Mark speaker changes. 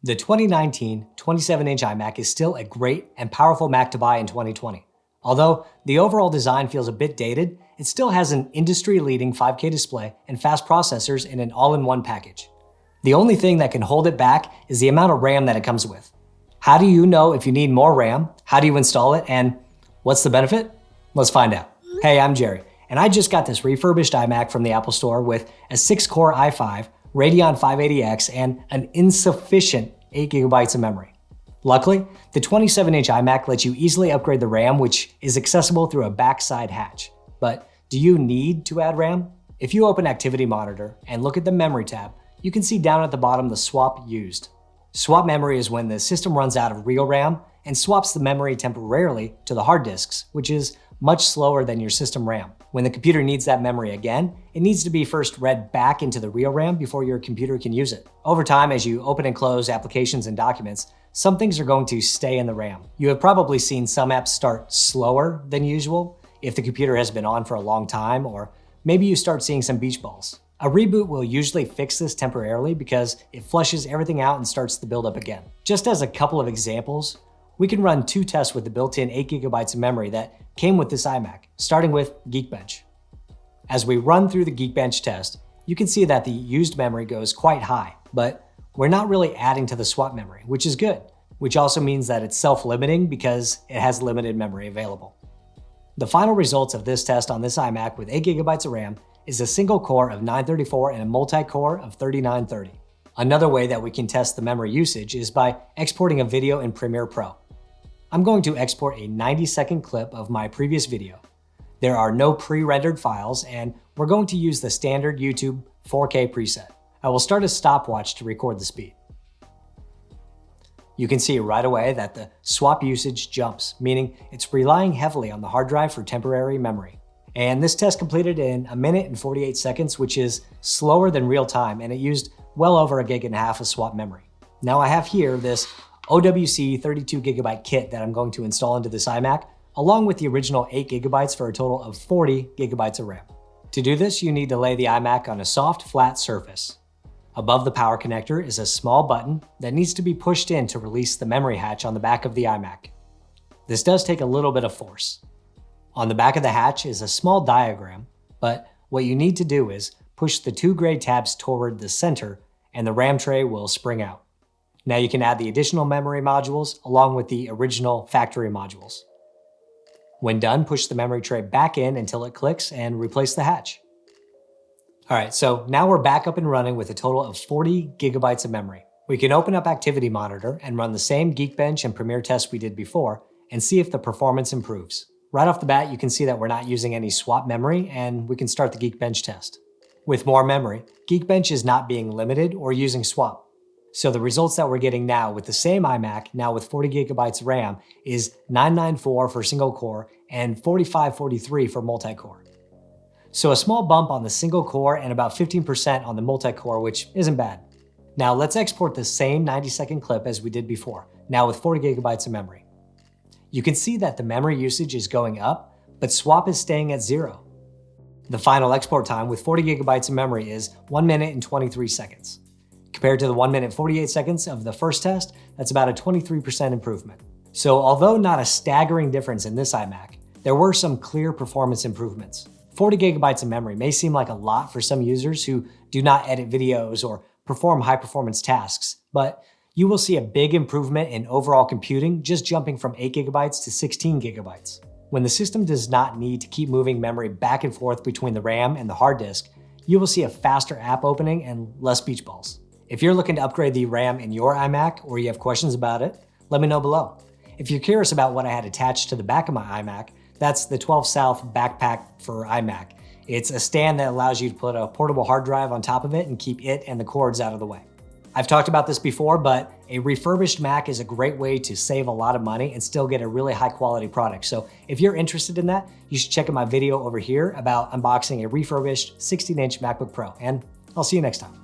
Speaker 1: The 2019 27-inch iMac is still a great and powerful Mac to buy in 2020. Although the overall design feels a bit dated, it still has an industry-leading 5K display and fast processors in an all-in-one package. The only thing that can hold it back is the amount of RAM that it comes with. How do you know if you need more RAM? How do you install it? And what's the benefit? Let's find out. Hey, I'm Jerry, and I just got this refurbished iMac from the Apple Store with a 6-core i5, Radeon 580X, and an insufficient 8 GB of memory. Luckily, the 27-inch iMac lets you easily upgrade the RAM, which is accessible through a backside hatch. But do you need to add RAM? If you open Activity Monitor and look at the Memory tab, you can see down at the bottom the swap used. Swap memory is when the system runs out of real RAM and swaps the memory temporarily to the hard disks, which is much slower than your system RAM. When the computer needs that memory again, it needs to be first read back into the real RAM before your computer can use it. Over time, as you open and close applications and documents, some things are going to stay in the RAM. You have probably seen some apps start slower than usual if the computer has been on for a long time, or maybe you start seeing some beach balls. A reboot will usually fix this temporarily because it flushes everything out and starts the buildup again. Just as a couple of examples, we can run 2 tests with the built-in 8 GB of memory that came with this iMac, starting with Geekbench. As we run through the Geekbench test, you can see that the used memory goes quite high, but we're not really adding to the swap memory, which is good, which also means that it's self-limiting because it has limited memory available. The final results of this test on this iMac with 8 GB of RAM is a single core of 934 and a multi-core of 3930. Another way that we can test the memory usage is by exporting a video in Premiere Pro. I'm going to export a 90-second clip of my previous video. There are no pre-rendered files, and we're going to use the standard YouTube 4K preset. I will start a stopwatch to record the speed. You can see right away that the swap usage jumps, meaning it's relying heavily on the hard drive for temporary memory. And this test completed in 1 minute and 48 seconds, which is slower than real time, and it used well over 1.5 gigs of swap memory. Now I have here this OWC 32 GB kit that I'm going to install into this iMac, along with the original 8 GB for a total of 40 GB of RAM. To do this, you need to lay the iMac on a soft, flat surface. Above the power connector is a small button that needs to be pushed in to release the memory hatch on the back of the iMac. This does take a little bit of force. On the back of the hatch is a small diagram, but what you need to do is push the 2 gray tabs toward the center and the RAM tray will spring out. Now you can add the additional memory modules along with the original factory modules. When done, push the memory tray back in until it clicks and replace the hatch. All right, so now we're back up and running with a total of 40 GB of memory. We can open up Activity Monitor and run the same Geekbench and Premiere test we did before and see if the performance improves. Right off the bat, you can see that we're not using any swap memory, and we can start the Geekbench test. With more memory, Geekbench is not being limited or using swap. So the results that we're getting now with the same iMac, now with 40 GB RAM, is 994 for single core and 4543 for multi-core. So a small bump on the single core and about 15% on the multi-core, which isn't bad. Now let's export the same 90-second clip as we did before, now with 40 GB of memory. You can see that the memory usage is going up, but swap is staying at 0. The final export time with 40 GB of memory is 1 minute and 23 seconds. Compared to the 1 minute 48 seconds of the first test, that's about a 23% improvement. So although not a staggering difference in this iMac, there were some clear performance improvements. 40 GB of memory may seem like a lot for some users who do not edit videos or perform high-performance tasks, but you will see a big improvement in overall computing just jumping from 8 GB to 16 GB. When the system does not need to keep moving memory back and forth between the RAM and the hard disk, you will see a faster app opening and less beach balls. If you're looking to upgrade the RAM in your iMac or you have questions about it, let me know below. If you're curious about what I had attached to the back of my iMac, that's the 12 South backpack for iMac. It's a stand that allows you to put a portable hard drive on top of it and keep it and the cords out of the way. I've talked about this before, but a refurbished Mac is a great way to save a lot of money and still get a really high quality product. So if you're interested in that, you should check out my video over here about unboxing a refurbished 16-inch MacBook Pro, and I'll see you next time.